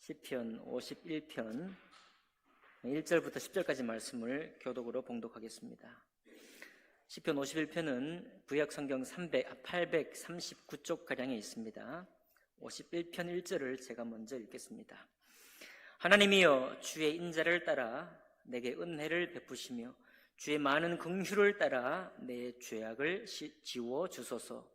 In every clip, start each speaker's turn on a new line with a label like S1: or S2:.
S1: 시편 51편 1절부터 10절까지 말씀을 교독으로 봉독하겠습니다. 시편 51편은 구약 성경 839쪽가량에 있습니다. 51편 1절을 제가 먼저 읽겠습니다. 하나님이여, 주의 인자를 따라 내게 은혜를 베푸시며 주의 많은 긍휼을 따라 내 죄악을 지워 주소서.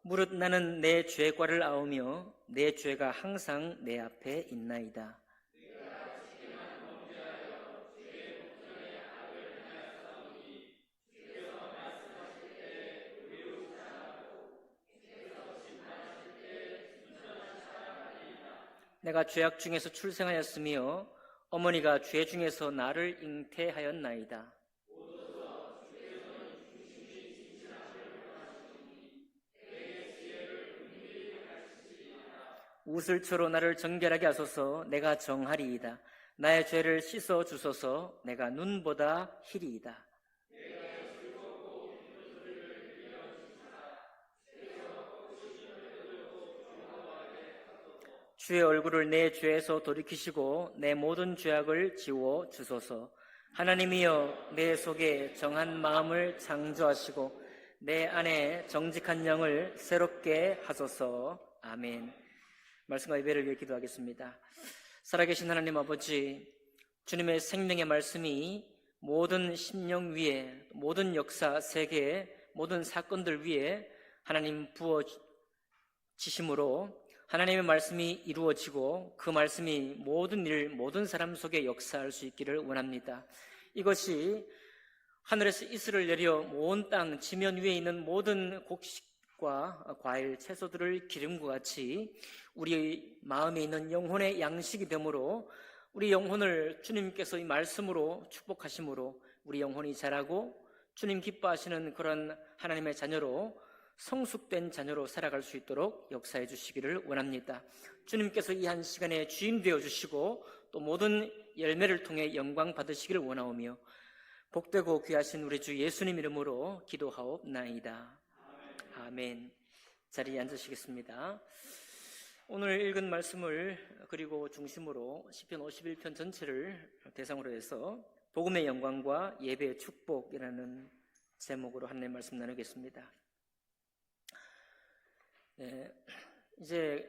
S1: 무릇 나는 내 죄과를 아우며 내 죄가 항상 내 앞에 있나이다. 내가 죄악 중에서 출생하였으며 어머니가 죄 중에서 나를 잉태하였나이다. 우슬초로 나를 정결하게 하소서. 내가 정하리이다. 나의 죄를 씻어 주소서. 내가 눈보다 희리이다. 주의 얼굴을 내 죄에서 돌이키시고 내 모든 죄악을 지워 주소서. 하나님이여, 내 속에 정한 마음을 창조하시고 내 안에 정직한 영을 새롭게 하소서. 아멘. 말씀과 예배를 위해 기도하겠습니다. 살아계신 하나님 아버지, 주님의 생명의 말씀이 모든 심령 위에, 모든 역사, 세계, 모든 사건들 위에 하나님 부어지심으로 하나님의 말씀이 이루어지고 그 말씀이 모든 일, 모든 사람 속에 역사할 수 있기를 원합니다. 이것이 하늘에서 이슬을 내려 온 땅 지면 위에 있는 모든 곡식과 과일, 채소들을 기름과 같이 우리 마음에 있는 영혼의 양식이 되므로 우리 영혼을 주님께서 이 말씀으로 축복하심으로 우리 영혼이 자라고 주님 기뻐하시는 그런 하나님의 자녀로, 성숙된 자녀로 살아갈 수 있도록 역사해 주시기를 원합니다. 주님께서 이 한 시간에 주인 되어 주시고 또 모든 열매를 통해 영광 받으시기를 원하오며 복되고 귀하신 우리 주 예수님 이름으로 기도하옵나이다. 아멘. 자리에 앉으시겠습니다. 오늘 읽은 말씀을 그리고 중심으로 시편 51편 전체를 대상으로 해서 복음의 영광과 예배의 축복이라는 제목으로 하나님의 말씀 나누겠습니다. 이제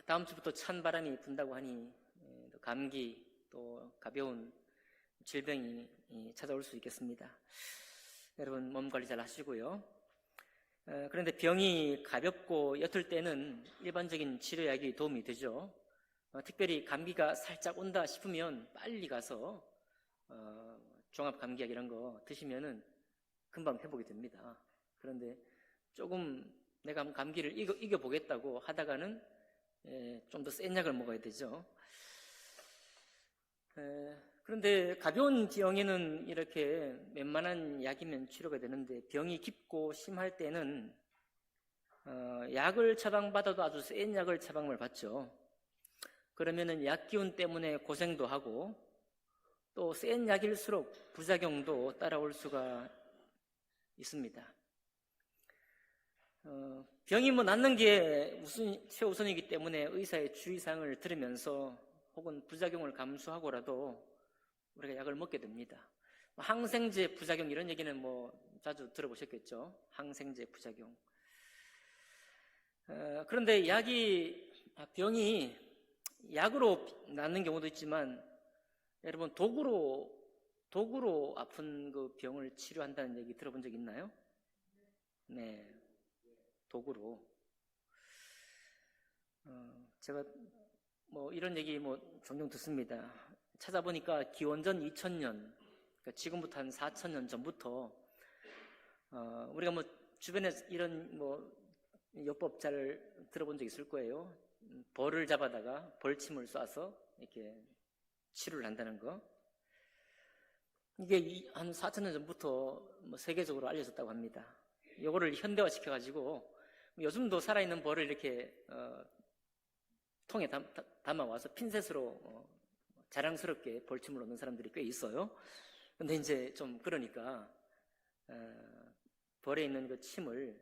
S1: 다음 주부터 찬 바람이 분다고 하니 감기 또 가벼운 질병이 찾아올 수 있겠습니다. 여러분 몸 관리 잘 하시고요. 그런데 병이 가볍고 옅을 때는 일반적인 치료약이 도움이 되죠. 특별히 감기가 살짝 온다 싶으면 빨리 가서 종합감기약 이런 거 드시면은 금방 회복이 됩니다. 그런데 조금 내가 감기를 이겨보겠다고 하다가는 좀 더 센 약을 먹어야 되죠. 그런데 가벼운 병에는 이렇게 웬만한 약이면 치료가 되는데 병이 깊고 심할 때는 약을 처방받아도 아주 센 약을 처방을 받죠. 그러면은 약 기운 때문에 고생도 하고 또 센 약일수록 부작용도 따라올 수가 있습니다. 병이 낫는 게 최우선이기 때문에 의사의 주의사항을 들으면서 혹은 부작용을 감수하고라도 우리가 약을 먹게 됩니다. 항생제 부작용 이런 얘기는 자주 들어보셨겠죠. 항생제 부작용. 그런데 병이 약으로 낫는 경우도 있지만 여러분 도구로 아픈 그 병을 치료한다는 얘기 들어본 적 있나요? 네. 도구로. 제가 이런 얘기 종종 듣습니다. 찾아보니까 기원전 2000년, 그러니까 지금부터 한 4000년 전부터 우리가 주변에 이런 요법 잘 들어본 적 있을 거예요. 벌을 잡아다가 벌침을 쏴서 이렇게 치료를 한다는 거. 이게 한 4000년 전부터 세계적으로 알려졌다고 합니다. 이거를 현대화 시켜가지고 요즘도 살아있는 벌을 이렇게 통에 담아와서 핀셋으로 자랑스럽게 벌침을 놓는 사람들이 꽤 있어요. 근데 이제 좀 그러니까 벌에 있는 그 침을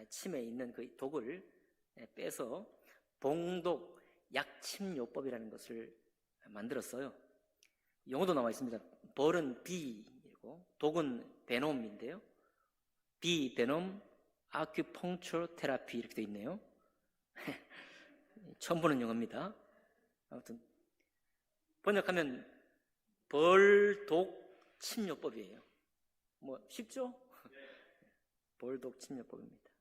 S1: 침에 있는 그 독을 빼서 봉독 약침요법이라는 것을 만들었어요. 용어도 나와 있습니다. 벌은 비이고 독은 베놈인데요. 비베놈 아큐펑처 테라피 이렇게 되어 있네요. 처음 보는 용어입니다. 아무튼 번역하면 벌독 침요법이에요. 뭐 쉽죠? 벌독 침요법입니다.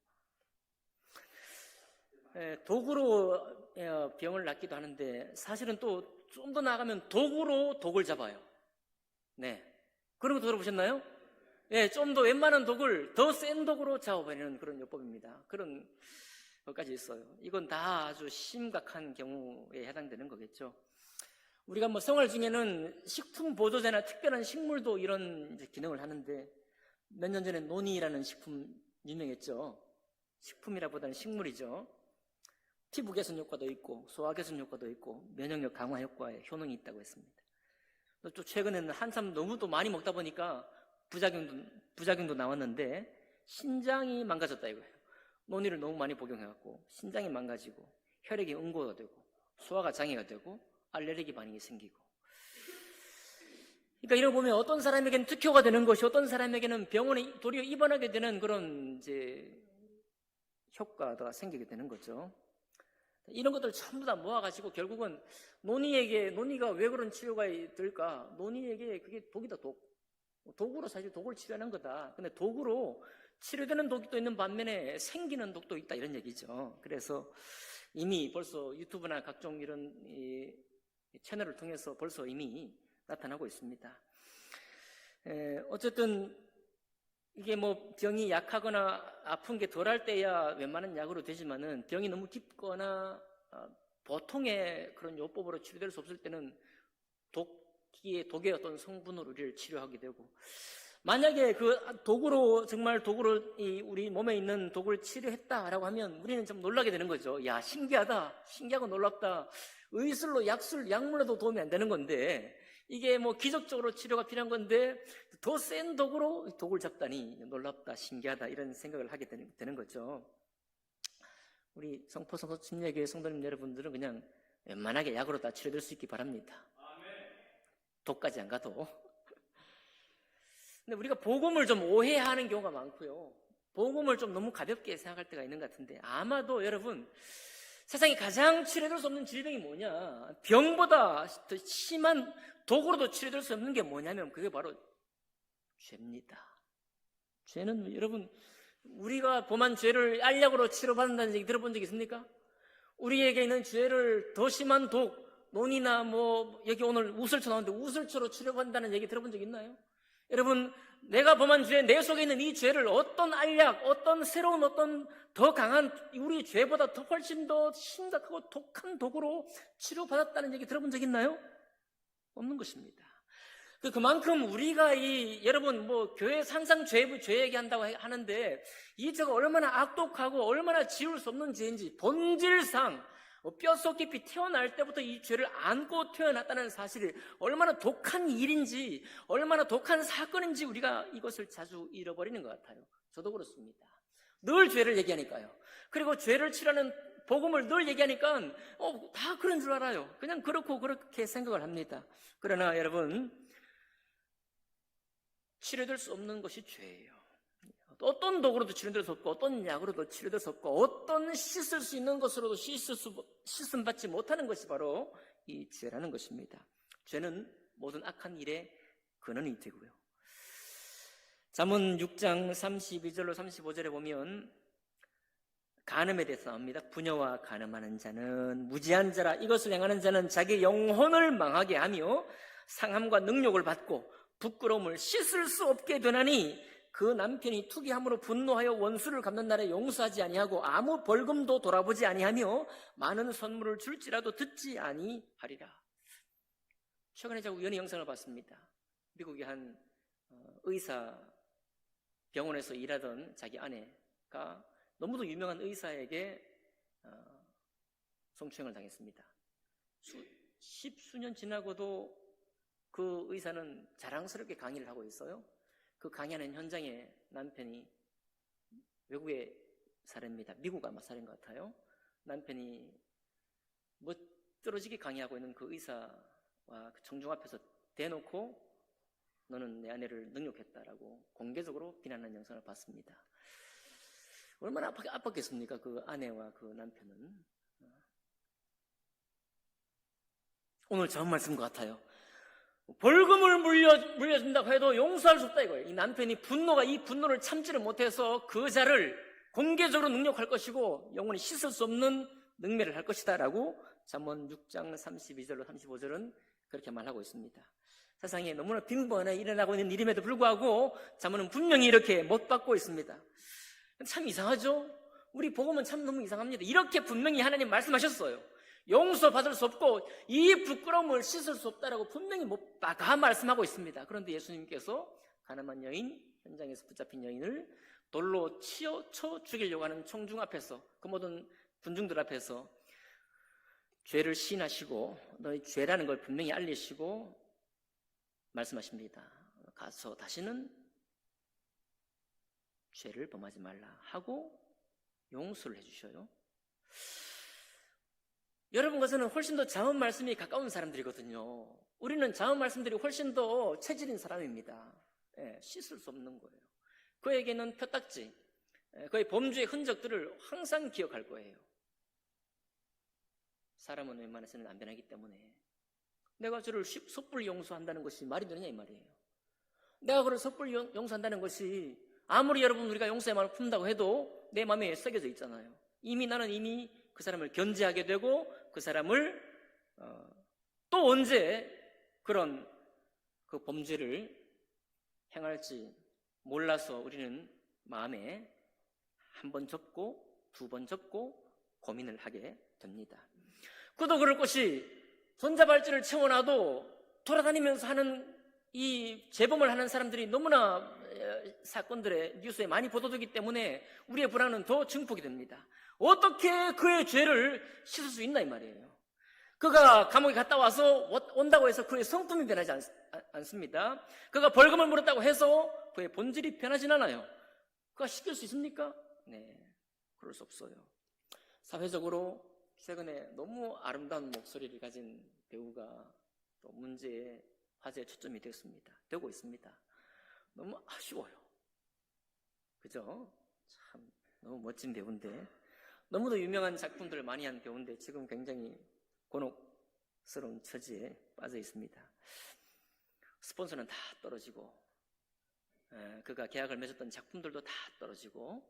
S1: 독으로 병을 낫기도 하는데 사실은 또 좀 더 나아가면 독으로 독을 잡아요. 네, 그런 거 들어보셨나요? 예, 좀 더 웬만한 독을 더 센 독으로 잡아버리는 그런 요법입니다. 그런 것까지 있어요. 이건 다 아주 심각한 경우에 해당되는 거겠죠. 우리가 뭐 생활 중에는 식품 보조제나 특별한 식물도 이런 이제 기능을 하는데 몇 년 전에 논이라는 식품 유명했죠. 식품이라보다는 식물이죠. 피부 개선 효과도 있고 소화 개선 효과도 있고 면역력 강화 효과에 효능이 있다고 했습니다. 또 최근에는 한참 너무 또 많이 먹다 보니까 부작용도 나왔는데 신장이 망가졌다 이거예요. 논이를 너무 많이 복용해갖고 신장이 망가지고 혈액이 응고가 되고 소화가 장애가 되고 알레르기 반응이 생기고. 그러니까 이런 거 보면 어떤 사람에게는 특효가 되는 것이 어떤 사람에게는 병원에 도리어 입원하게 되는 그런 이제 효과가 생기게 되는 거죠. 이런 것들 전부 다 모아가지고 결국은 논이가 왜 그런 치료가 될까? 논이에게 그게 독이다, 독. 독으로 사실 독을 치료하는 거다. 근데 독으로 치료되는 독도 있는 반면에 생기는 독도 있다 이런 얘기죠. 그래서 이미 벌써 유튜브나 각종 이런 채널을 통해서 벌써 이미 나타나고 있습니다. 어쨌든 이게 뭐 병이 약하거나 아픈 게 덜할 때야 웬만한 약으로 되지만은 병이 너무 깊거나 보통의 그런 요법으로 치료될 수 없을 때는 독의 어떤 성분으로 우리를 치료하게 되고, 만약에 그 정말 독으로 우리 몸에 있는 독을 치료했다라고 하면 우리는 좀 놀라게 되는 거죠. 야, 신기하다, 신기하고 놀랍다. 의술로 약물로도 도움이 안 되는 건데 이게 뭐 기적적으로 치료가 필요한 건데 더 센 독으로 독을 잡다니 놀랍다, 신기하다 이런 생각을 하게 되는 거죠. 우리 성포성서 침례교회 성도님 여러분들은 그냥 웬만하게 약으로 다 치료될 수 있기 바랍니다. 독까지 안 가도. 근데 우리가 복음을 좀 오해하는 경우가 많고요. 복음을 좀 너무 가볍게 생각할 때가 있는 것 같은데 아마도 여러분 세상에 가장 치료될 수 없는 질병이 뭐냐? 병보다 더 심한 독으로도 치료될 수 없는 게 뭐냐면 그게 바로 죄입니다. 죄는 여러분 우리가 범한 죄를 알약으로 치료받는다는 얘기 들어본 적 있습니까? 우리에게 있는 죄를 더 심한 독, 논이나 뭐 여기 오늘 우슬초 나오는데 우슬초로 치료받는다는 얘기 들어본 적 있나요? 여러분 내가 범한 죄, 내 속에 있는 이 죄를 어떤 알약, 어떤 새로운 어떤 더 강한 우리 죄보다 더 훨씬 더 심각하고 독한 독으로 치료받았다는 얘기 들어본 적 있나요? 없는 것입니다. 그만큼 우리가 여러분 뭐 교회 항상 죄 얘기한다고 하는데 이 죄가 얼마나 악독하고 얼마나 지울 수 없는 죄인지 본질상 뼛속 깊이 태어날 때부터 이 죄를 안고 태어났다는 사실을 얼마나 독한 일인지 얼마나 독한 사건인지 우리가 이것을 자주 잃어버리는 것 같아요. 저도 그렇습니다. 늘 죄를 얘기하니까요. 그리고 죄를 치료하는 복음을 늘 얘기하니까 다 그런 줄 알아요. 그냥 그렇게 생각을 합니다. 그러나 여러분 치료될 수 없는 것이 죄예요. 어떤 독으로도 치료될 수 없고 어떤 약으로도 치료될 수 없고 어떤 씻을 수 있는 것으로도 씻음 받지 못하는 것이 바로 이 죄라는 것입니다. 죄는 모든 악한 일의 근원이 되고요. 잠언 6장 32절로 35절에 보면 간음에 대해서 나옵니다. 부녀와 간음하는 자는 무지한 자라. 이것을 행하는 자는 자기 영혼을 망하게 하며 상함과 능욕을 받고 부끄러움을 씻을 수 없게 되나니 그 남편이 투기함으로 분노하여 원수를 갚는 날에 용서하지 아니하고 아무 벌금도 돌아보지 아니하며 많은 선물을 줄지라도 듣지 아니하리라. 최근에 제가 우연히 영상을 봤습니다. 미국의 한 의사, 병원에서 일하던 자기 아내가 너무도 유명한 의사에게 성추행을 당했습니다. 십수년 지나고도 그 의사는 자랑스럽게 강의를 하고 있어요. 그 강의하는 현장에 남편이 외국에 사례입니다. 미국 아마 사례인 것 같아요. 남편이 멋들어지게 강요하고 있는 그 의사와 그 청중 앞에서 대놓고 너는 내 아내를 능욕했다라고 공개적으로 비난하는 영상을 봤습니다. 얼마나 아팠겠습니까? 그 아내와 그 남편은. 오늘 좋은 말씀인 것 같아요. 벌금을 물려준다고 해도 용서할 수 없다 이거예요. 이 남편이 이 분노를 참지를 못해서 그 여자를 공개적으로 능욕할 것이고 영원히 씻을 수 없는 능멸을 할 것이다 라고 잠언 6장 32절로 35절은 그렇게 말하고 있습니다. 세상에 너무나 빈번하게 일어나고 있는 일임에도 불구하고 잠언은 분명히 이렇게 못 받고 있습니다. 참 이상하죠? 우리 복음은 참 너무 이상합니다. 이렇게 분명히 하나님 말씀하셨어요. 용서받을 수 없고 이 부끄러움을 씻을 수 없다라고 분명히 다 말씀하고 있습니다. 그런데 예수님께서 가늠한 여인, 현장에서 붙잡힌 여인을 돌로 쳐 죽이려고 하는 청중 앞에서, 그 모든 군중들 앞에서 죄를 시인하시고 너희 죄라는 걸 분명히 알리시고 말씀하십니다. 가서 다시는 죄를 범하지 말라 하고 용서를 해주셔요. 여러분과서는 훨씬 더 잠언 말씀이 가까운 사람들이거든요. 우리는 잠언 말씀들이 훨씬 더 체질인 사람입니다. 씻을 수 없는 거예요. 그에게는 표딱지, 그의 범죄의 흔적들을 항상 기억할 거예요. 사람은 웬만해서는 안 변하기 때문에 내가 저를 섣불리 용서한다는 것이 말이 되느냐 이 말이에요. 내가 그를 섣불리 용서한다는 것이 아무리 여러분 우리가 용서의 마음을 품는다고 해도 내 마음에 새겨져 있잖아요. 나는 이미 그 사람을 견제하게 되고 그 사람을 또 언제 그런 그 범죄를 행할지 몰라서 우리는 마음에 한 번 접고 두 번 접고 고민을 하게 됩니다. 그도 그럴 것이 전자발찌를 채워놔도 돌아다니면서 하는 이 재범을 하는 사람들이 너무나 사건들의 뉴스에 많이 보도되기 때문에 우리의 불안은 더 증폭이 됩니다. 어떻게 그의 죄를 씻을 수 있나 이 말이에요. 그가 감옥에 갔다 와서 온다고 해서 그의 성품이 변하지 않습니다. 그가 벌금을 물었다고 해서 그의 본질이 변하진 않아요. 그가 씻길 수 있습니까? 네, 그럴 수 없어요. 사회적으로 최근에 너무 아름다운 목소리를 가진 배우가 또 문제의 화제의 초점이 되고 있습니다. 너무 아쉬워요. 그죠? 참 너무 멋진 배우인데, 너무도 유명한 작품들을 많이 한 배우인데 지금 굉장히 곤혹스러운 처지에 빠져 있습니다. 스폰서는 다 떨어지고, 그가 계약을 맺었던 작품들도 다 떨어지고,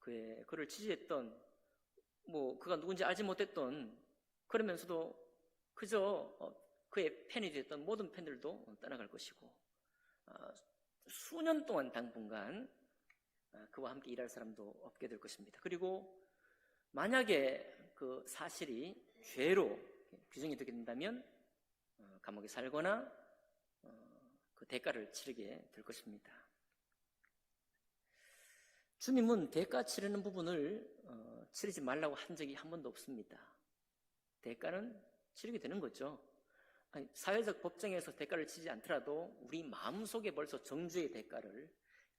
S1: 그를 지지했던, 그가 누군지 알지 못했던, 그러면서도 그저 그의 팬이 됐던 모든 팬들도 떠나갈 것이고, 수년 동안 당분간 그와 함께 일할 사람도 없게 될 것입니다. 그리고 만약에 그 사실이 죄로 규정이 되게 된다면 감옥에 살거나 그 대가를 치르게 될 것입니다. 주님은 대가 치르는 부분을 치르지 말라고 한 적이 한 번도 없습니다. 대가는 치르게 되는 거죠. 사회적 법정에서 대가를 치지 않더라도 우리 마음속에 벌써 정죄의 대가를,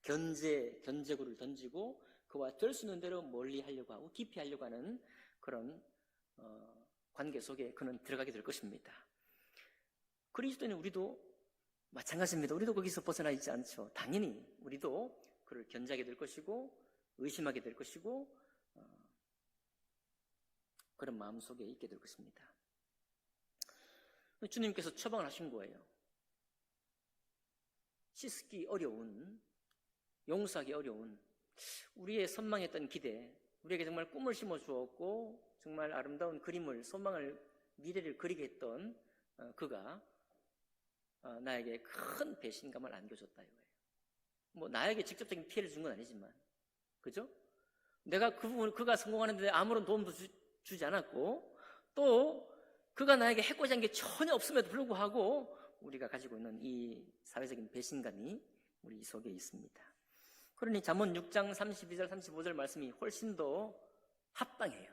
S1: 견제구를 던지고 그와 될 수 있는 대로 멀리 하려고 하고 깊이 하려고 하는 그런 관계 속에 그는 들어가게 될 것입니다. 그리스도인은 우리도 마찬가지입니다. 우리도 거기서 벗어나 있지 않죠. 당연히 우리도 그를 견제하게 될 것이고 의심하게 될 것이고 그런 마음 속에 있게 될 것입니다. 주님께서 처방을 하신 거예요. 씻기 어려운, 용서하기 어려운 우리의 선망했던 기대, 우리에게 정말 꿈을 심어 주었고 정말 아름다운 그림을, 소망을, 미래를 그리게 했던 그가 나에게 큰 배신감을 안겨줬다 이거예요. 나에게 직접적인 피해를 준 건 아니지만, 그죠? 내가 그가 성공하는데 아무런 도움도 주지 않았고, 또 그가 나에게 해코지 한 게 전혀 없음에도 불구하고 우리가 가지고 있는 이 사회적인 배신감이 우리 속에 있습니다. 그러니 잠언 6장 32절 35절 말씀이 훨씬 더 합당해요.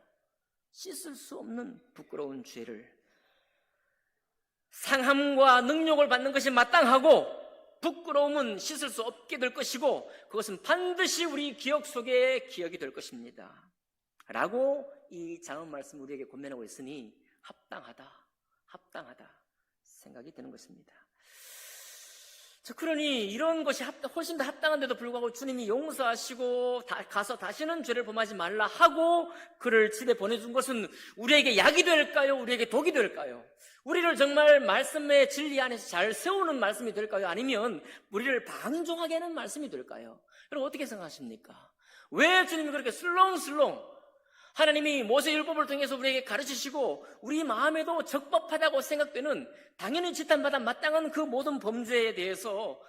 S1: 씻을 수 없는 부끄러운 죄를, 상함과 능욕을 받는 것이 마땅하고 부끄러움은 씻을 수 없게 될 것이고 그것은 반드시 우리 기억 속에 기억이 될 것입니다. 라고 이 장언 말씀 우리에게 권면하고 있으니 합당하다 생각이 드는 것입니다. 그러니 이런 것이 훨씬 더 합당한데도 불구하고 주님이 용서하시고 가서 다시는 죄를 범하지 말라 하고 그를 집에 보내준 것은 우리에게 약이 될까요? 우리에게 독이 될까요? 우리를 정말 말씀의 진리 안에서 잘 세우는 말씀이 될까요? 아니면 우리를 방종하게 하는 말씀이 될까요? 여러분 어떻게 생각하십니까? 왜 주님이 그렇게 슬렁슬렁 하나님이 모세율법을 통해서 우리에게 가르치시고 우리 마음에도 적법하다고 생각되는 당연히 지탄받아 마땅한 그 모든 범죄에 대해서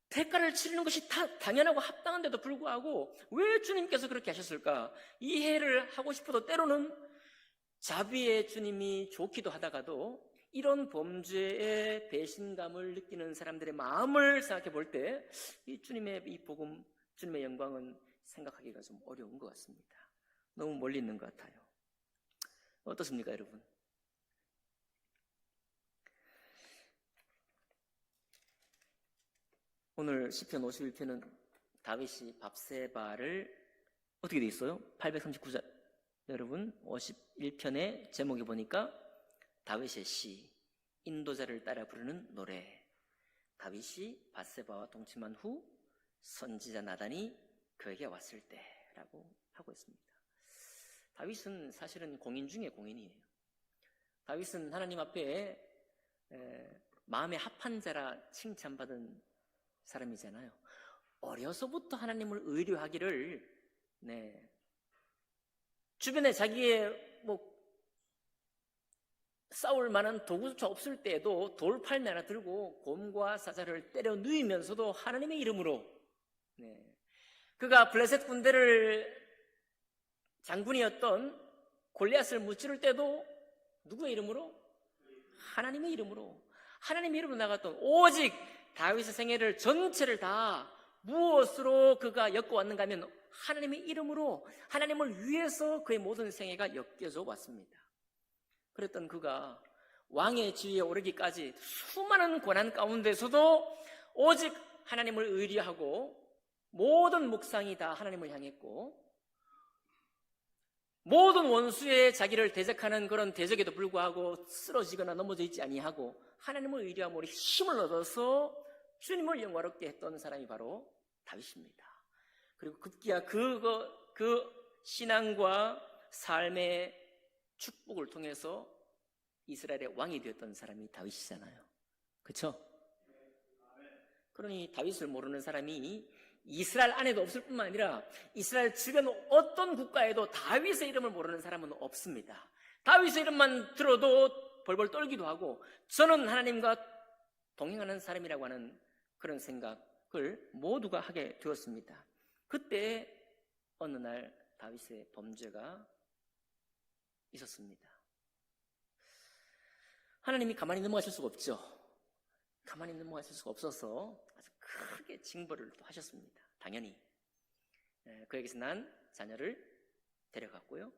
S1: 대가를 치르는 것이 당연하고 합당한데도 불구하고 왜 주님께서 그렇게 하셨을까? 이해를 하고 싶어도 때로는 자비의 주님이 좋기도 하다가도 이런 범죄에 배신감을 느끼는 사람들의 마음을 생각해 볼 때 이 주님의 이 복음, 주님의 영광은 생각하기가 좀 어려운 것 같습니다. 너무 멀리 있는 것 같아요. 어떻습니까, 여러분? 오늘 시편 51편은 다윗이 밧세바를 어떻게 돼 있어요? 839절. 여러분 51편의 제목이 보니까 다윗의 시, 인도자를 따라 부르는 노래. 다윗이 밧세바와 동침한 후 선지자 나단이 그에게 왔을 때라고 하고 있습니다. 다윗은 사실은 공인 중에 공인이에요. 다윗은 하나님 앞에 마음에 합한 자라 칭찬받은 사람이잖아요. 어려서부터 하나님을 의뢰하기를 주변에 자기의 싸울 만한 도구조차 없을 때에도 돌팔매 하나 들고 곰과 사자를 때려 누이면서도 하나님의 이름으로 그가 블레셋 군대를 장군이었던 골리앗을 무찌를 때도 누구의 이름으로? 하나님의 이름으로. 하나님의 이름으로 나갔던 오직 다윗의 생애를 전체를 다 무엇으로 그가 엮어왔는가 하면 하나님의 이름으로 하나님을 위해서 그의 모든 생애가 엮여져 왔습니다. 그랬던 그가 왕의 지위에 오르기까지 수많은 고난 가운데서도 오직 하나님을 의리하고 모든 묵상이 다 하나님을 향했고 모든 원수의 자기를 대적하는 그런 대적에도 불구하고 쓰러지거나 넘어져 있지 아니하고 하나님을 의리함으로 힘을 얻어서 주님을 영화롭게 했던 사람이 바로 다윗입니다. 그리고 급기야 그 신앙과 삶의 축복을 통해서 이스라엘의 왕이 되었던 사람이 다윗이잖아요. 그렇죠? 그러니 다윗을 모르는 사람이 이스라엘 안에도 없을 뿐만 아니라 이스라엘 주변 어떤 국가에도 다윗의 이름을 모르는 사람은 없습니다. 다윗의 이름만 들어도 벌벌 떨기도 하고 저는 하나님과 동행하는 사람이라고 하는 그런 생각을 모두가 하게 되었습니다. 그때 어느 날 다윗의 범죄가 있었습니다. 하나님이 가만히 넘어가실 수가 없죠. 가만히 넘어가실 수가 없어서 아주 크게 징벌을 또 하셨습니다. 당연히 그에게서 난 자녀를 데려갔고요.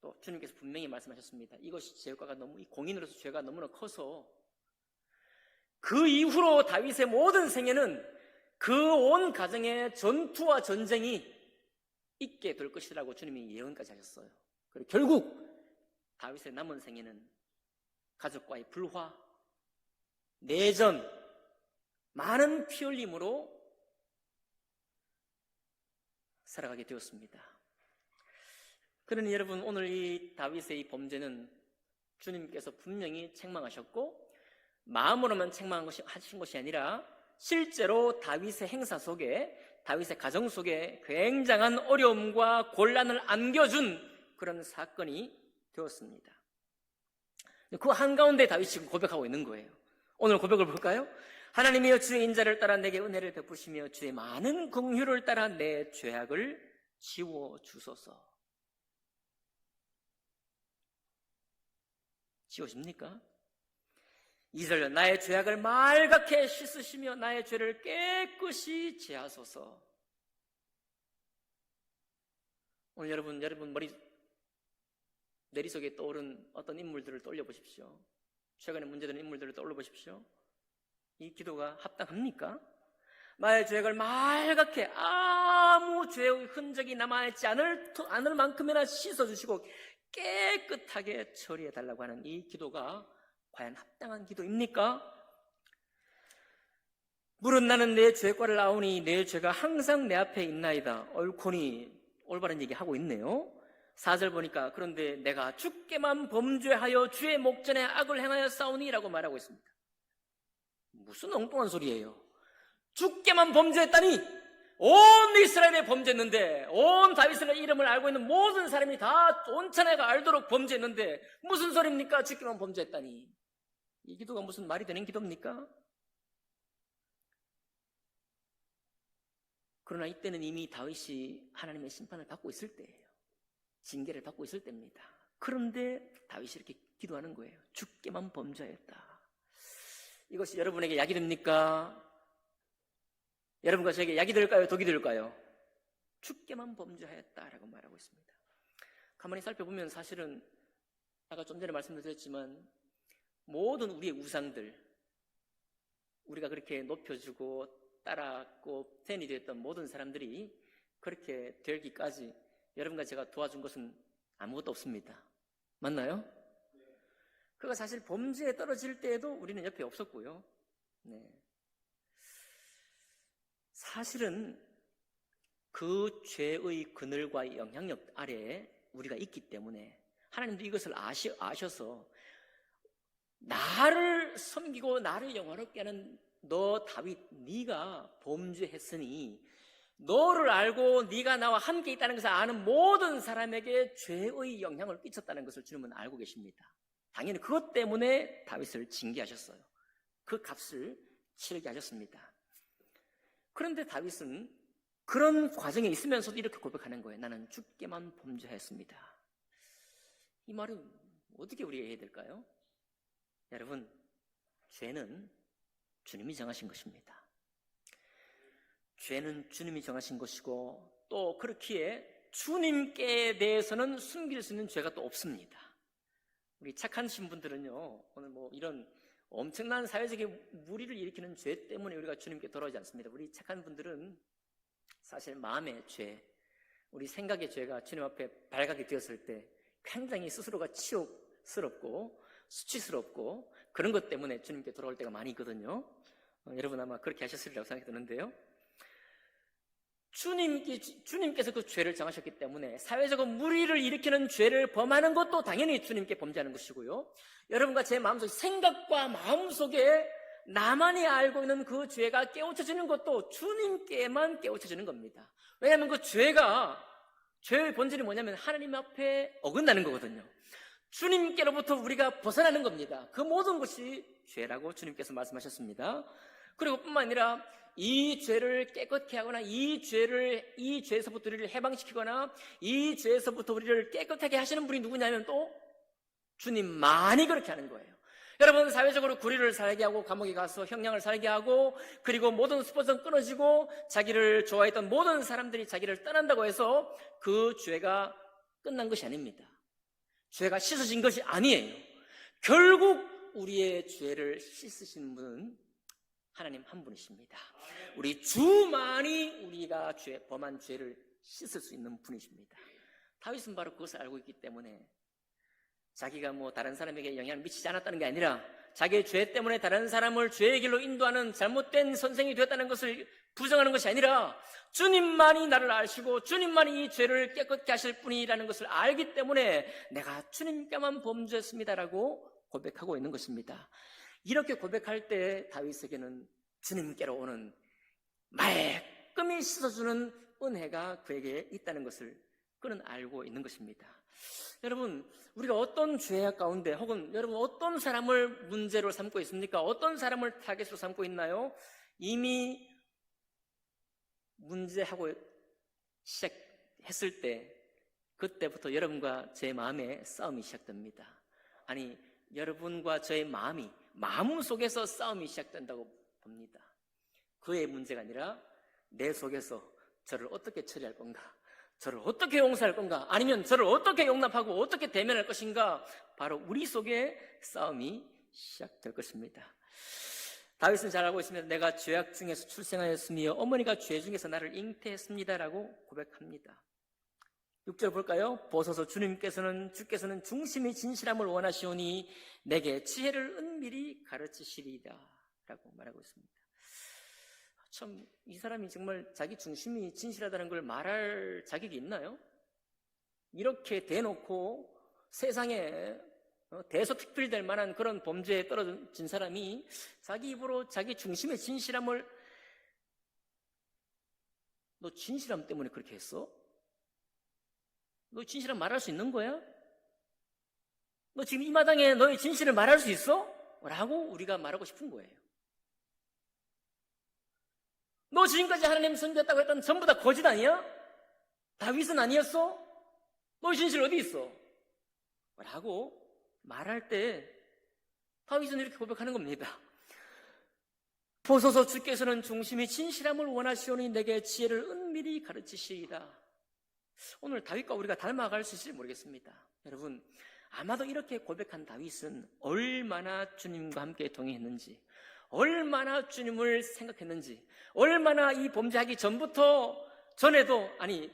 S1: 또 주님께서 분명히 말씀하셨습니다. 이것이 죄가가 이 공인으로서 죄가 너무나 커서 그 이후로 다윗의 모든 생애는 그 온 가정에 전투와 전쟁이 있게 될 것이라고 주님이 예언까지 하셨어요. 그리고 결국 다윗의 남은 생애는 가족과의 불화, 내전, 많은 피 흘림으로 살아가게 되었습니다. 그러니 여러분 오늘 이 다윗의 이 범죄는 주님께서 분명히 책망하셨고 마음으로만 책망하신 것이 아니라 실제로 다윗의 행사 속에 다윗의 가정 속에 굉장한 어려움과 곤란을 안겨준 그런 사건이 되었습니다. 그 한가운데 다윗이 지금 고백하고 있는 거예요. 오늘 고백을 볼까요? 하나님이여 주의 인자를 따라 내게 은혜를 베푸시며 주의 많은 긍휼을 따라 내 죄악을 지워주소서. 지워집니까? 2절 나의 죄악을 말갛게 씻으시며 나의 죄를 깨끗이 제하소서. 오늘 여러분 내리속에 떠오른 어떤 인물들을 떠올려 보십시오. 최근에 문제되는 인물들을 떠올려 보십시오. 이 기도가 합당합니까? 나의 죄악을 말갛게 아무 죄의 흔적이 남아있지 않을 만큼이나 씻어주시고 깨끗하게 처리해달라고 하는 이 기도가 과연 합당한 기도입니까? 물은 나는 내 죄과를 아오니 내 죄가 항상 내 앞에 있나이다. 옳거니 올바른 얘기 하고 있네요. 4절 보니까 그런데 내가 주께만 범죄하여 주의 목전에 악을 행하여 싸우니 라고 말하고 있습니다. 무슨 엉뚱한 소리예요. 주께만 범죄했다니 온 이스라엘에 범죄했는데 온 다윗의 이름을 알고 있는 모든 사람이 다 온 천하가 알도록 범죄했는데 무슨 소리입니까? 주께만 범죄했다니. 이 기도가 무슨 말이 되는 기도입니까? 그러나 이때는 이미 다윗이 하나님의 심판을 받고 있을 때예요. 징계를 받고 있을 때입니다. 그런데 다윗이 이렇게 기도하는 거예요. 주께만 범죄했다. 이것이 여러분에게 약이 됩니까? 여러분과 저에게 약이 될까요? 독이 될까요? 주께만 범죄하였다라고 말하고 있습니다. 가만히 살펴보면 사실은 아까 좀 전에 말씀드렸지만 모든 우리의 우상들, 우리가 그렇게 높여주고 따랐고 팬이 되었던 모든 사람들이 그렇게 되기까지 여러분과 제가 도와준 것은 아무것도 없습니다. 맞나요? 그가 사실 범죄에 떨어질 때에도 우리는 옆에 없었고요. 네. 사실은 그 죄의 그늘과 영향력 아래에 우리가 있기 때문에 하나님도 이것을 아셔서 나를 섬기고 나를 영화롭게 하는 너 다윗, 네가 범죄했으니 너를 알고 네가 나와 함께 있다는 것을 아는 모든 사람에게 죄의 영향을 끼쳤다는 것을 주님은 알고 계십니다. 당연히 그것 때문에 다윗을 징계하셨어요. 그 값을 치르게 하셨습니다. 그런데 다윗은 그런 과정에 있으면서도 이렇게 고백하는 거예요. 나는 주께만 범죄하였습니다. 이 말은 어떻게 우리가 해야 될까요? 여러분, 죄는 주님이 정하신 것입니다. 죄는 주님이 정하신 것이고 또 그렇기에 주님께 대해서는 숨길 수 있는 죄가 또 없습니다. 우리 착한 신분들은요, 오늘 뭐 이런 엄청난 사회적인 무리를 일으키는 죄 때문에 우리가 주님께 돌아오지 않습니다. 우리 착한 분들은 사실 마음의 죄, 우리 생각의 죄가 주님 앞에 발각이 되었을 때 굉장히 스스로가 치욕스럽고 수치스럽고 그런 것 때문에 주님께 돌아올 때가 많이 있거든요. 여러분 아마 그렇게 하셨으리라고 생각이 드는데요. 주님께서 그 죄를 정하셨기 때문에 사회적인 무리를 일으키는 죄를 범하는 것도 당연히 주님께 범죄하는 것이고요. 여러분과 제 마음속 생각과 마음속에 나만이 알고 있는 그 죄가 깨우쳐지는 것도 주님께만 깨우쳐지는 겁니다. 왜냐하면 그 죄의 본질이 뭐냐면 하나님 앞에 어긋나는 거거든요. 주님께로부터 우리가 벗어나는 겁니다. 그 모든 것이 죄라고 주님께서 말씀하셨습니다. 그리고 뿐만 아니라 이 죄를 깨끗게 하거나 이 죄에서부터 우리를 해방시키거나 이 죄에서부터 우리를 깨끗하게 하시는 분이 누구냐면 또 주님만이 그렇게 하는 거예요. 여러분, 사회적으로 구리를 살게 하고 감옥에 가서 형량을 살게 하고 그리고 모든 스포츠는 끊어지고 자기를 좋아했던 모든 사람들이 자기를 떠난다고 해서 그 죄가 끝난 것이 아닙니다. 죄가 씻어진 것이 아니에요. 결국 우리의 죄를 씻으신 분은 하나님 한 분이십니다. 우리 주만이 우리가 범한 죄를 씻을 수 있는 분이십니다. 다윗은 바로 그것을 알고 있기 때문에 자기가 뭐 다른 사람에게 영향을 미치지 않았다는 게 아니라 자기의 죄 때문에 다른 사람을 죄의 길로 인도하는 잘못된 선생이 되었다는 것을 부정하는 것이 아니라 주님만이 나를 아시고 주님만이 이 죄를 깨끗게 하실 분이라는 것을 알기 때문에 내가 주님께만 범죄했습니다라고 고백하고 있는 것입니다. 이렇게 고백할 때 다윗에게는 주님께로 오는 말끔히 씻어주는 은혜가 그에게 있다는 것을 그는 알고 있는 것입니다. 여러분, 우리가 어떤 죄악 가운데 혹은 여러분 어떤 사람을 문제로 삼고 있습니까? 어떤 사람을 타겟으로 삼고 있나요? 이미 문제하고 시작했을 때 그때부터 여러분과 제 마음에 싸움이 시작됩니다. 아니, 여러분과 저의 마음 속에서 싸움이 시작된다고 봅니다. 그의 문제가 아니라 내 속에서 저를 어떻게 처리할 건가, 저를 어떻게 용서할 건가, 아니면 저를 어떻게 용납하고 어떻게 대면할 것인가, 바로 우리 속에 싸움이 시작될 것입니다. 다윗은 잘 알고 있습니다. 내가 죄악 중에서 출생하였으며 어머니가 죄 중에서 나를 잉태했습니다라고 고백합니다. 6절 볼까요? 보소서 주께서는 중심이 진실함을 원하시오니 내게 지혜를 은밀히 가르치시리이다 라고 말하고 있습니다. 참, 이 사람이 정말 자기 중심이 진실하다는 걸 말할 자격이 있나요? 이렇게 대놓고 세상에 대서특필될 만한 그런 범죄에 떨어진 사람이 자기 입으로 자기 중심의 진실함을, 너 진실함 때문에 그렇게 했어? 너 진실함 말할 수 있는 거야? 너 지금 이 마당에 너의 진실을 말할 수 있어? 라고 우리가 말하고 싶은 거예요. 너 지금까지 하나님 섬겼다고 했던 전부 다 거짓 아니야? 다윗은 아니었어? 너의 진실 어디 있어? 라고 말할 때 다윗은 이렇게 고백하는 겁니다. 보소서 주께서는 중심이 진실함을 원하시오니 내게 지혜를 은밀히 가르치시리이다. 오늘 다윗과 우리가 닮아갈 수 있을지 모르겠습니다. 여러분, 아마도 이렇게 고백한 다윗은 얼마나 주님과 함께 동행했는지, 얼마나 주님을 생각했는지, 얼마나 이 범죄하기 전에도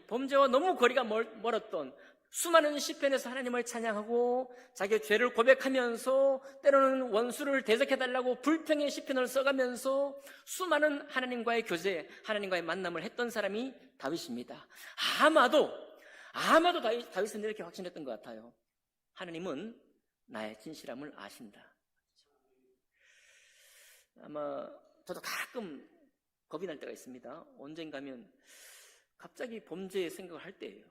S1: 범죄와 너무 거리가 멀었던 수많은 시편에서 하나님을 찬양하고 자기의 죄를 고백하면서 때로는 원수를 대적해달라고 불평의 시편을 써가면서 수많은 하나님과의 교제, 하나님과의 만남을 했던 사람이 다윗입니다. 아마도 다윗은 이렇게 확신했던 것 같아요. 하나님은 나의 진실함을 아신다. 아마 저도 가끔 겁이 날 때가 있습니다. 언젠가면 갑자기 범죄의 생각을 할 때예요.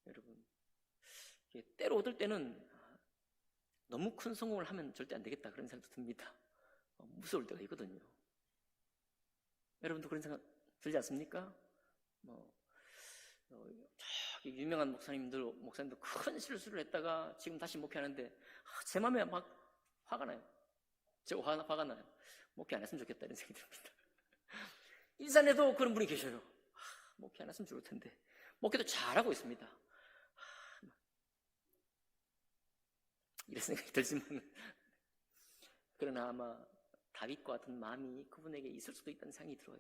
S1: 여러분, 때로 얻을 때는 너무 큰 성공을 하면 절대 안 되겠다 그런 생각도 듭니다. 무서울 때가 있거든요. 여러분도 그런 생각 들지 않습니까? 저기 유명한 목사님도 큰 실수를 했다가 지금 다시 목회하는데 제 마음에 막 화가 나요. 화가 나요. 목회 안 했으면 좋겠다 이런 생각이 듭니다. 일산에도 그런 분이 계셔요. 목회 안 했으면 좋을 텐데 목회도 잘하고 있습니다. 이런 생각이 들지만 그러나 아마 다윗과 같은 마음이 그분에게 있을 수도 있다는 생각이 들어요.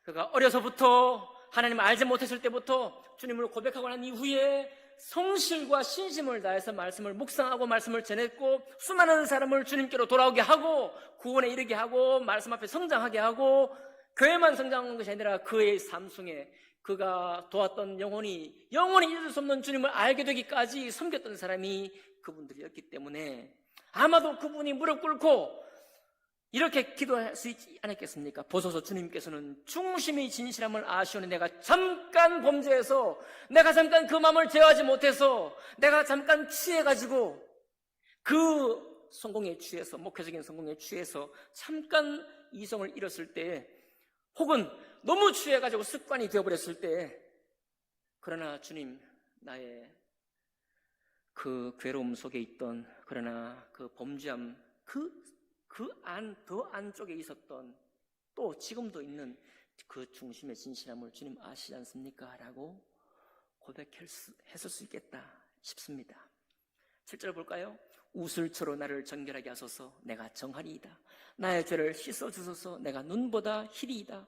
S1: 그가 어려서부터 하나님을 알지 못했을 때부터 주님을 고백하고 난 이후에 성실과 신심을 다해서 말씀을 묵상하고 말씀을 전했고 수많은 사람을 주님께로 돌아오게 하고 구원에 이르게 하고 말씀 앞에 성장하게 하고 교회만 성장한 것이 아니라 그의 삶 속에 그가 도왔던 영혼이 잊을 수 없는 주님을 알게 되기까지 섬겼던 사람이 그분들이었기 때문에 아마도 그분이 무릎 꿇고 이렇게 기도할 수 있지 않았겠습니까? 보소서 주님께서는 중심이 진실함을 아시오니 내가 잠깐 범죄해서 내가 잠깐 그 마음을 제어하지 못해서 내가 잠깐 취해가지고 그 성공에 취해서 목회적인 성공에 취해서 잠깐 이성을 잃었을 때 혹은 너무 취해가지고 습관이 되어버렸을 때 그러나 주님 나의 그 괴로움 속에 있던 그러나 그 범죄함 더 안쪽에 있었던 또 지금도 있는 그 중심의 진실함을 주님 아시지 않습니까? 라고 고백했을 수 있겠다 싶습니다. 7절 볼까요? 우슬초로 나를 정결하게 하소서 내가 정하리이다. 나의 죄를 씻어주소서 내가 눈보다 희리이다.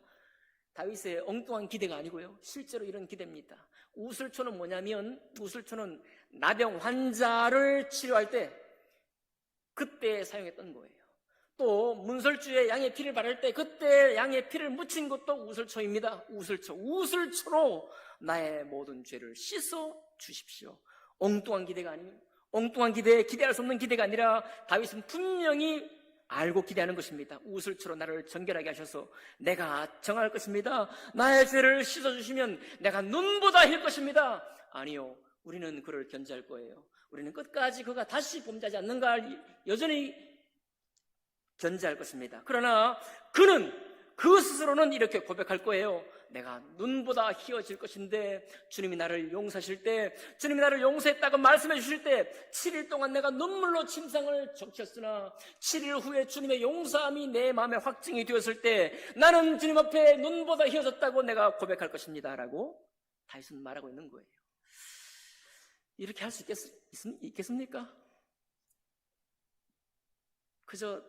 S1: 다윗의 엉뚱한 기대가 아니고요. 실제로 이런 기대입니다. 우슬초는 뭐냐면 우슬초는 나병 환자를 치료할 때 그때 사용했던 거예요. 또 문설주에 양의 피를 바를 때 그때 양의 피를 묻힌 것도 우슬초입니다. 우슬초로 나의 모든 죄를 씻어 주십시오. 엉뚱한 기대가 아니에요. 엉뚱한 기대할 수 없는 기대가 아니라 다윗은 분명히 알고 기대하는 것입니다. 우슬초로 나를 정결하게 하셔서 내가 정할 것입니다. 나의 죄를 씻어주시면 내가 눈보다 힐 것입니다. 아니요, 우리는 그를 견제할 거예요. 우리는 끝까지 그가 다시 범죄하지 않는가 여전히 견제할 것입니다. 그러나 그는 그 스스로는 이렇게 고백할 거예요. 내가 눈보다 희어질 것인데 주님이 나를 용서하실 때 주님이 나를 용서했다고 말씀해 주실 때 7일 동안 내가 눈물로 침상을 적셨으나 7일 후에 주님의 용서함이 내 마음에 확증이 되었을 때 나는 주님 앞에 눈보다 희어졌다고 내가 고백할 것입니다 라고 다윗은 말하고 있는 거예요. 이렇게 할 수 있겠습니까? 그저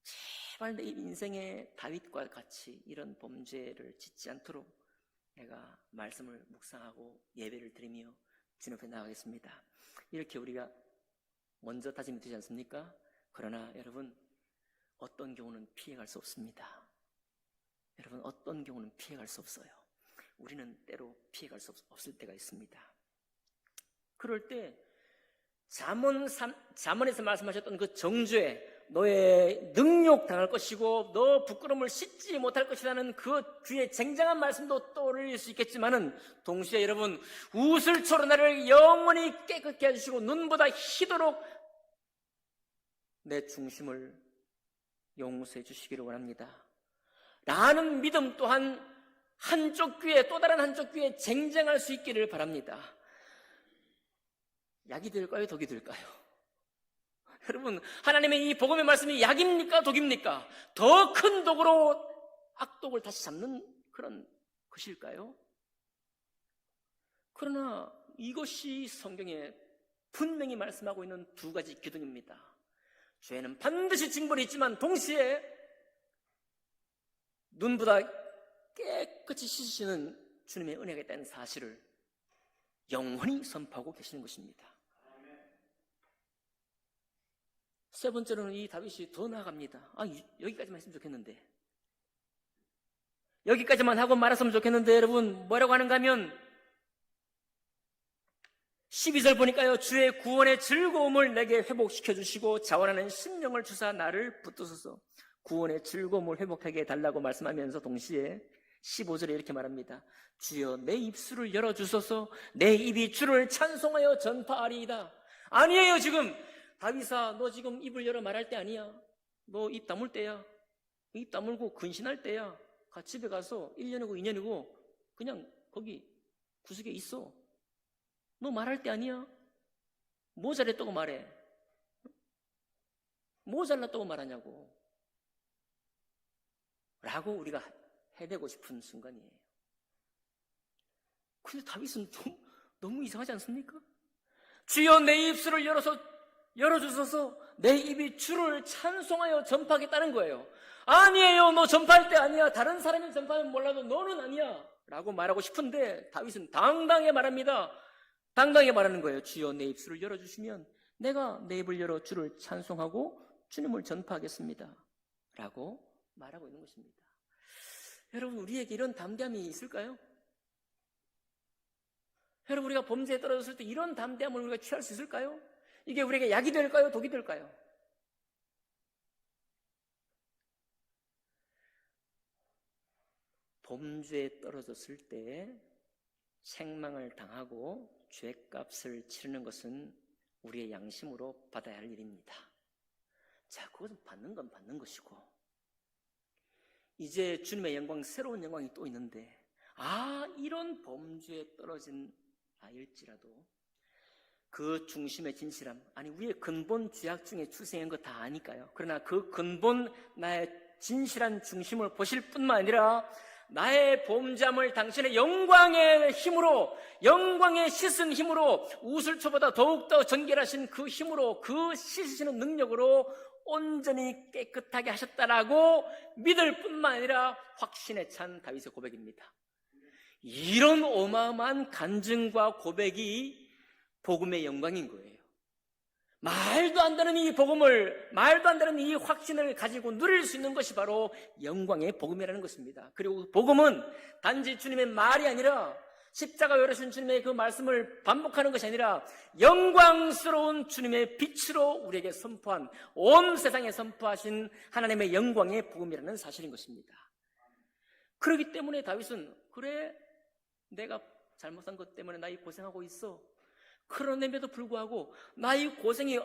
S1: 제발 내 인생의 다윗과 같이 이런 범죄를 짓지 않도록 내가 말씀을 묵상하고 예배를 드리며 주님 앞에 나가겠습니다. 이렇게 우리가 먼저 다짐이 되지 않습니까? 그러나 여러분, 어떤 경우는 피해갈 수 없습니다. 여러분, 어떤 경우는 피해갈 수 없어요. 우리는 때로 피해갈 수 없을 때가 있습니다. 그럴 때 잠언에서 말씀하셨던 그 정죄, 너의 능욕 당할 것이고 너 부끄러움을 씻지 못할 것이라는 그 주의 쟁쟁한 말씀도 떠올릴 수 있겠지만은 동시에 여러분, 우슬초로 나를 영원히 깨끗게 해주시고 눈보다 희도록 내 중심을 용서해 주시기를 원합니다 라는 믿음 또한 한쪽 귀에, 또 다른 한쪽 귀에 쟁쟁할 수 있기를 바랍니다. 약이 될까요? 독이 될까요? 여러분, 하나님의 이 복음의 말씀이 약입니까? 독입니까? 더 큰 독으로 악독을 다시 잡는 그런 것일까요? 그러나 이것이 성경에 분명히 말씀하고 있는 두 가지 기둥입니다. 죄는 반드시 징벌이 있지만 동시에 눈보다 깨끗이 씻으시는 주님의 은혜가 있다는 사실을 영원히 선포하고 계시는 것입니다. 세 번째로는 이 다윗이 더 나아갑니다. 여기까지만 했으면 좋겠는데, 여기까지만 하고 말았으면 좋겠는데, 여러분 뭐라고 하는가 하면 12절 보니까요, 주의 구원의 즐거움을 내게 회복시켜 주시고 자원하는 심령을 주사 나를 붙드소서. 구원의 즐거움을 회복하게 해달라고 말씀하면서 동시에 15절에 이렇게 말합니다. 주여 내 입술을 열어주소서. 내 입이 주를 찬송하여 전파하리이다. 아니에요. 지금 다윗아, 너 지금 입을 열어 말할 때 아니야. 너 입 다물 때야. 입 다물고 근신할 때야. 집에 가서 1년이고 2년이고 그냥 거기 구석에 있어. 너 말할 때 아니야. 뭐 잘했다고 말해? 뭐 잘났다고 말하냐고 라고 우리가 해내고 싶은 순간이에요. 근데 다윗은 너무 이상하지 않습니까? 주여 내 입술을 열어주소서. 내 입이 주를 찬송하여 전파하겠다는 거예요. 아니에요. 너 전파할 때 아니야. 다른 사람이 전파하면 몰라도 너는 아니야 라고 말하고 싶은데 다윗은 당당히 말합니다. 당당히 말하는 거예요. 주여 내 입술을 열어주시면 내가 내 입을 열어 주를 찬송하고 주님을 전파하겠습니다 라고 말하고 있는 것입니다. 여러분, 우리에게 이런 담대함이 있을까요? 여러분, 우리가 범죄에 떨어졌을 때 이런 담대함을 우리가 취할 수 있을까요? 이게 우리에게 약이 될까요? 독이 될까요? 범죄에 떨어졌을 때 책망을 당하고 죄값을 치르는 것은 우리의 양심으로 받아야 할 일입니다. 자, 그것은 받는 건 받는 것이고, 이제 주님의 영광, 새로운 영광이 또 있는데, 이런 범죄에 떨어진 나일지라도 그 중심의 진실함, 우리의 근본 죄악 중에 출생한 거 다 아니까요. 그러나 그 근본 나의 진실한 중심을 보실 뿐만 아니라 나의 범죄함을 당신의 영광의 힘으로, 영광의 씻은 힘으로, 우슬초보다 더욱더 정결하신 그 힘으로, 그 씻으시는 능력으로 온전히 깨끗하게 하셨다라고 믿을 뿐만 아니라 확신에 찬 다윗의 고백입니다. 이런 어마어마한 간증과 고백이 복음의 영광인 거예요. 말도 안 되는 이 복음을, 말도 안 되는 이 확신을 가지고 누릴 수 있는 것이 바로 영광의 복음이라는 것입니다. 그리고 복음은 단지 주님의 말이 아니라, 십자가 열으신 주님의 그 말씀을 반복하는 것이 아니라 영광스러운 주님의 빛으로 우리에게 선포한, 온 세상에 선포하신 하나님의 영광의 복음이라는 사실인 것입니다. 그렇기 때문에 다윗은, 그래, 내가 잘못한 것 때문에 나 이 고생하고 있어. 그런데도 불구하고 나 이 고생이,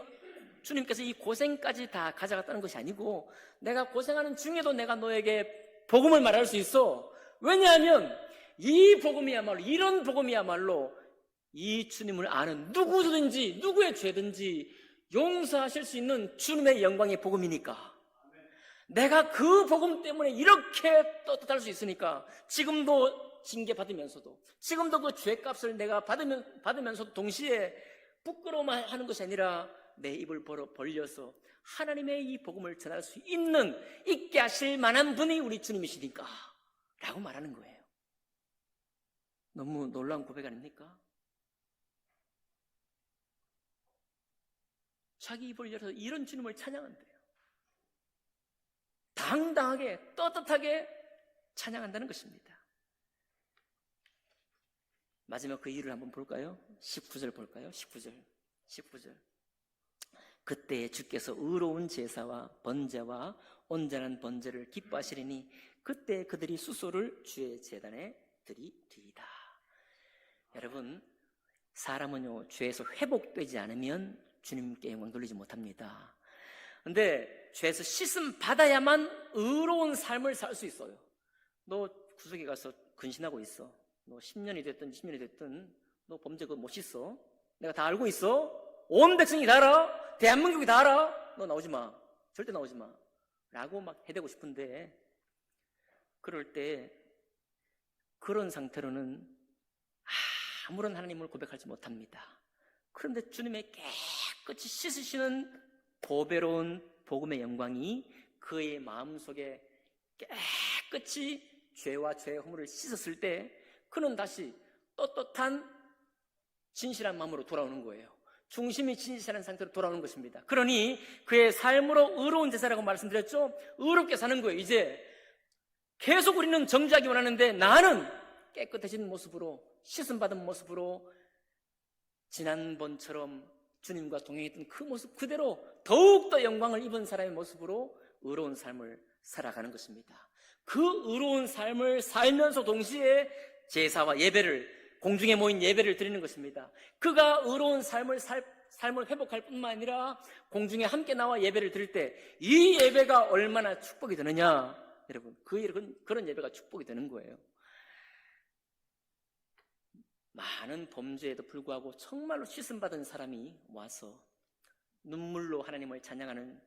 S1: 주님께서 이 고생까지 다 가져갔다는 것이 아니고, 내가 고생하는 중에도 내가 너에게 복음을 말할 수 있어. 왜냐하면 이 복음이야말로, 이런 복음이야말로 이 주님을 아는 누구든지, 누구의 죄든지 용서하실 수 있는 주님의 영광의 복음이니까. 내가 그 복음 때문에 이렇게 떳떳할 수 있으니까, 지금도 징계받으면서도, 지금도 그 죄값을 내가 받으면서도 동시에 부끄러워하는 것이 아니라 내 입을 벌려서 하나님의 이 복음을 전할 수 있게 하실 만한 분이 우리 주님이시니까 라고 말하는 거예요. 너무 놀라운 고백 아닙니까? 자기 입을 열어서 이런 주님을 찬양한대요. 당당하게 떳떳하게 찬양한다는 것입니다. 마지막 그 이유를 한번 볼까요? 19절 볼까요? 19절. 그때 주께서 의로운 제사와 번제와 온전한 번제를 기뻐하시리니 그때 그들이 수소를 주의 제단에 드리리이다. 여러분, 사람은요 죄에서 회복되지 않으면 주님께 영광 돌리지 못합니다. 근데 죄에서 씻음 받아야만 의로운 삶을 살 수 있어요. 너 구석에 가서 근신하고 있어. 너 10년이 됐든 20년이 됐든 너 범죄 그거 못 씻어. 내가 다 알고 있어. 온 백성이 다 알아. 대한민국이 다 알아. 너 나오지 마. 절대 나오지 마. 라고 막 해대고 싶은데 그럴 때 그런 상태로는 아무런 하나님을 고백하지 못합니다. 그런데 주님의 깨끗이 씻으시는 보배로운 복음의 영광이 그의 마음속에 깨끗이 죄와 죄의 허물을 씻었을 때 그는 다시 떳떳한 진실한 마음으로 돌아오는 거예요. 중심이 진실한 상태로 돌아오는 것입니다. 그러니 그의 삶으로 의로운 제사라고 말씀드렸죠. 의롭게 사는 거예요. 이제 계속 우리는 정죄하기 원하는데 나는 깨끗해진 모습으로 씻음받은 모습으로 지난번처럼 주님과 동행했던 그 모습 그대로 더욱더 영광을 입은 사람의 모습으로 의로운 삶을 살아가는 것입니다. 그 의로운 삶을 살면서 동시에 제사와 예배를 공중에 모인 예배를 드리는 것입니다. 그가 의로운 삶을 회복할 뿐만 아니라 공중에 함께 나와 예배를 드릴 때 이 예배가 얼마나 축복이 되느냐 여러분, 그런 예배가 축복이 되는 거예요. 많은 범죄에도 불구하고 정말로 씻음받은 사람이 와서 눈물로 하나님을 찬양하는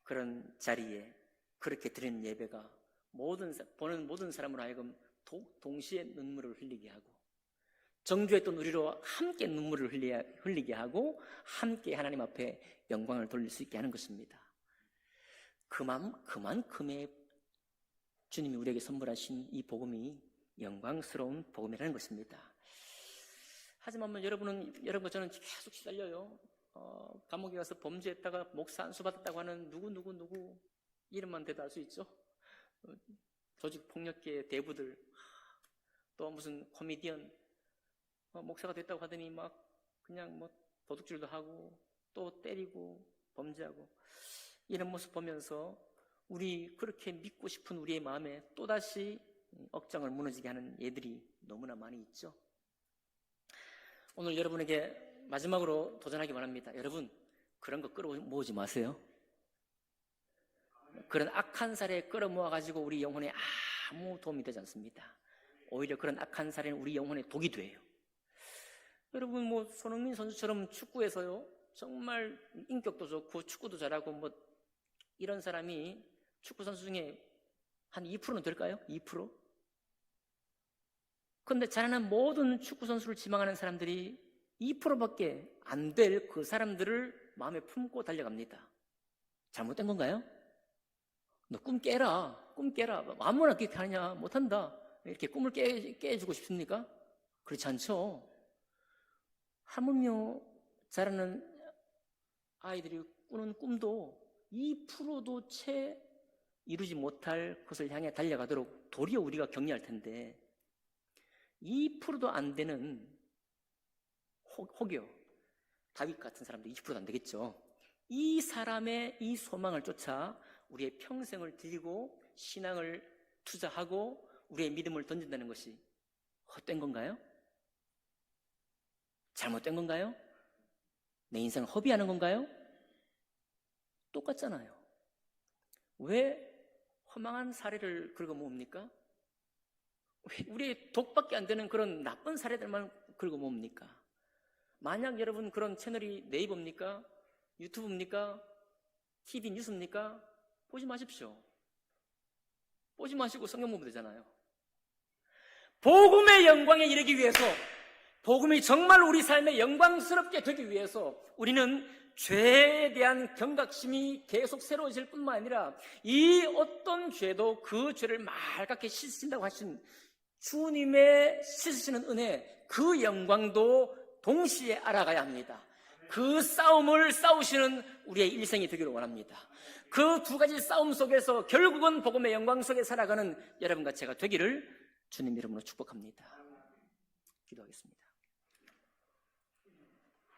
S1: 그런 자리에 그렇게 드리는 예배가 보는 모든 사람으로 하여금 동시에 눈물을 흘리게 하고 정죄했던 우리로 함께 눈물을 흘리게 하고 함께 하나님 앞에 영광을 돌릴 수 있게 하는 것입니다. 그만큼의 주님이 우리에게 선물하신 이 복음이 영광스러운 복음이라는 것입니다. 하지만 여러분과 저는 계속 시달려요. 감옥에 가서 범죄했다가 목사 안수 받았다고 하는 누구 이름만 대도 알 수 있죠. 조직폭력계 대부들, 또 무슨 코미디언 목사가 됐다고 하더니 막 그냥 도둑질도 하고 또 때리고 범죄하고 이런 모습 보면서 우리 그렇게 믿고 싶은 우리의 마음에 또다시 억장을 무너지게 하는 예들이 너무나 많이 있죠. 오늘 여러분에게 마지막으로 도전하기 바랍니다. 여러분, 그런 거 끌어모으지 마세요. 그런 악한 사례 끌어모아가지고 우리 영혼에 아무 도움이 되지 않습니다. 오히려 그런 악한 사례는 우리 영혼에 독이 돼요. 여러분, 손흥민 선수처럼 축구에서요, 정말 인격도 좋고 축구도 잘하고 이런 사람이 축구 선수 중에 한 2%는 될까요? 2%? 그런데 자라난 모든 축구 선수를 지망하는 사람들이 2%밖에 안 될 그 사람들을 마음에 품고 달려갑니다. 잘못된 건가요? 너 꿈 깨라. 아무나 그렇게 하느냐? 못한다. 이렇게 꿈을 깨주고 싶습니까? 그렇지 않죠. 하물며 자라는 아이들이 꾸는 꿈도 2%도 채 이루지 못할 것을 향해 달려가도록 도리어 우리가 격려할 텐데 2%도 안 되는 혹여 다윗 같은 사람도 20%도 안 되겠죠. 이 사람의 이 소망을 쫓아 우리의 평생을 드리고 신앙을 투자하고 우리의 믿음을 던진다는 것이 헛된 건가요? 잘못된 건가요? 내 인생을 허비하는 건가요? 똑같잖아요. 왜 허망한 사례를 긁어모읍니까? 왜 우리의 독밖에 안 되는 그런 나쁜 사례들만 긁어모읍니까? 만약 여러분 그런 채널이 네이버입니까? 유튜브입니까? TV 뉴스입니까? 보지 마십시오. 보지 마시고 성경 보면 되잖아요. 복음의 영광에 이르기 위해서, 복음이 정말 우리 삶에 영광스럽게 되기 위해서 우리는 죄에 대한 경각심이 계속 새로워질 뿐만 아니라 이 어떤 죄도 그 죄를 맑게 씻으신다고 하신 주님의 씻으시는 은혜, 그 영광도 동시에 알아가야 합니다. 그 싸움을 싸우시는 우리의 일생이 되기를 원합니다. 그 두 가지 싸움 속에서 결국은 복음의 영광 속에 살아가는 여러분과 제가 되기를 주님 이름으로 축복합니다. 기도하겠습니다.